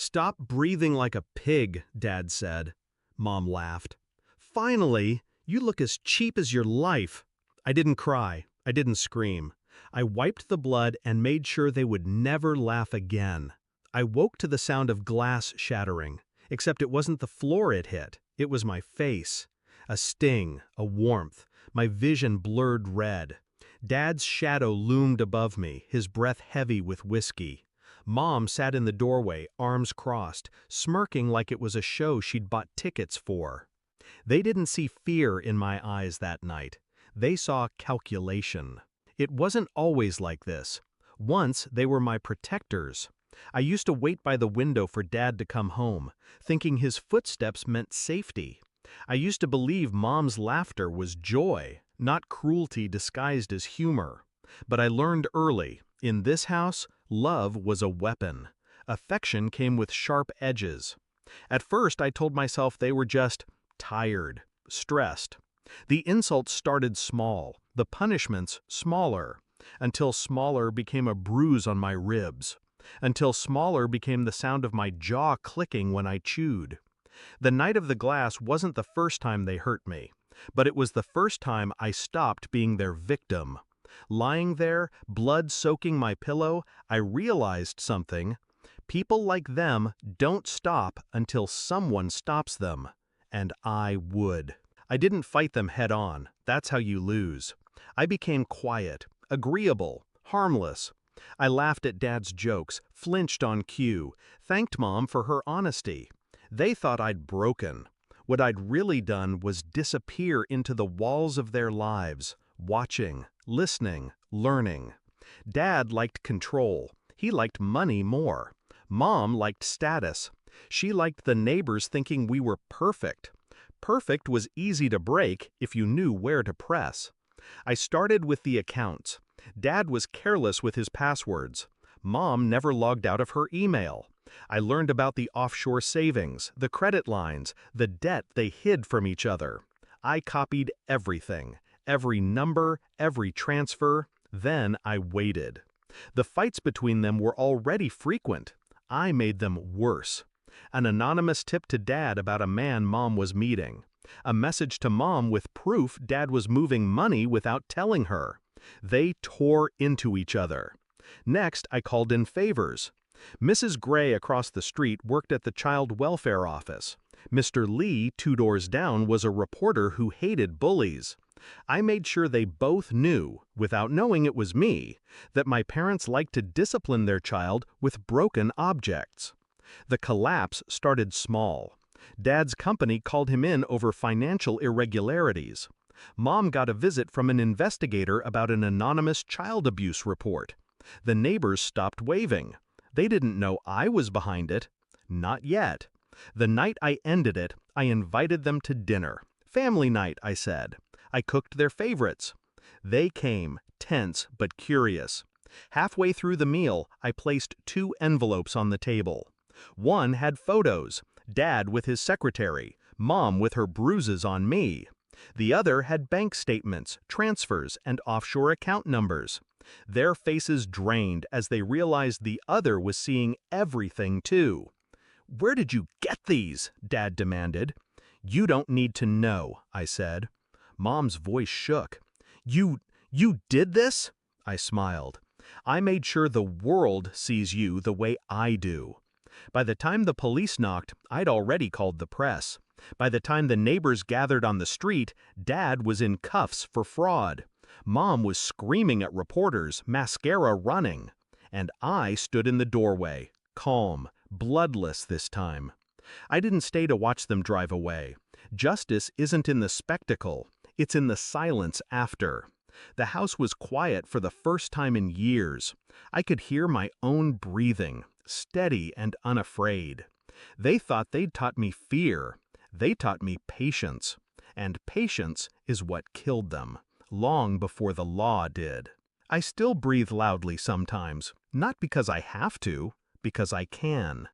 "Stop breathing like a pig," Dad said. Mom laughed. "Finally, you look as cheap as your life." I didn't cry. I didn't scream. I wiped the blood and made sure they would never laugh again. I woke to the sound of glass shattering, except it wasn't the floor it hit, it was my face. A sting, a warmth, my vision blurred red. Dad's shadow loomed above me, his breath heavy with whiskey. Mom sat in the doorway, arms crossed, smirking like it was a show she'd bought tickets for. They didn't see fear in my eyes that night. They saw calculation. It wasn't always like this. Once they were my protectors. I used to wait by the window for Dad to come home, thinking his footsteps meant safety. I used to believe Mom's laughter was joy, not cruelty disguised as humor. But I learned early, in this house, love was a weapon. Affection came with sharp edges. At first I told myself they were just tired, stressed. The insults started small, the punishments smaller, until smaller became a bruise on my ribs, until smaller became the sound of my jaw clicking when I chewed. The night of the glass wasn't the first time they hurt me, but it was the first time I stopped being their victim. Lying there, blood soaking my pillow, I realized something. People like them don't stop until someone stops them, and I would. I didn't fight them head on. That's how you lose. I became quiet, agreeable, harmless. I laughed at Dad's jokes, flinched on cue, thanked Mom for her honesty. They thought I'd broken. What I'd really done was disappear into the walls of their lives, watching, listening, learning. Dad liked control. He liked money more. Mom liked status. She liked the neighbors thinking we were perfect. Perfect was easy to break if you knew where to press. I started with the accounts. Dad was careless with his passwords. Mom never logged out of her email. I learned about the offshore savings, the credit lines, the debt they hid from each other. I copied everything, every number, every transfer. Then I waited. The fights between them were already frequent. I made them worse. An anonymous tip to Dad about a man Mom was meeting. A message to Mom with proof Dad was moving money without telling her. They tore into each other. Next, I called in favors. Mrs. Gray across the street worked at the child welfare office. Mr. Lee, 2 doors down, was a reporter who hated bullies. I made sure they both knew, without knowing it was me, that my parents liked to discipline their child with broken objects. The collapse started small. Dad's company called him in over financial irregularities. Mom got a visit from an investigator about an anonymous child abuse report. The neighbors stopped waving. They didn't know I was behind it. Not yet. The night I ended it, I invited them to dinner. Family night, I said. I cooked their favorites. They came, tense but curious. Halfway through the meal, I placed 2 envelopes on the table. One had photos, Dad with his secretary, Mom with her bruises on me. The other had bank statements, transfers, and offshore account numbers. Their faces drained as they realized the other was seeing everything too. "Where did you get these?" Dad demanded. "You don't need to know," I said. Mom's voice shook. You did this?" I smiled. "I made sure the world sees you the way I do." By the time the police knocked, I'd already called the press. By the time the neighbors gathered on the street, Dad was in cuffs for fraud. Mom was screaming at reporters, mascara running. And I stood in the doorway, calm, bloodless this time. I didn't stay to watch them drive away. Justice isn't in the spectacle, it's in the silence after. The house was quiet for the first time in years. I could hear my own breathing, steady and unafraid. They thought they'd taught me fear. They taught me patience. And patience is what killed them, long before the law did. I still breathe loudly sometimes, not because I have to, because I can.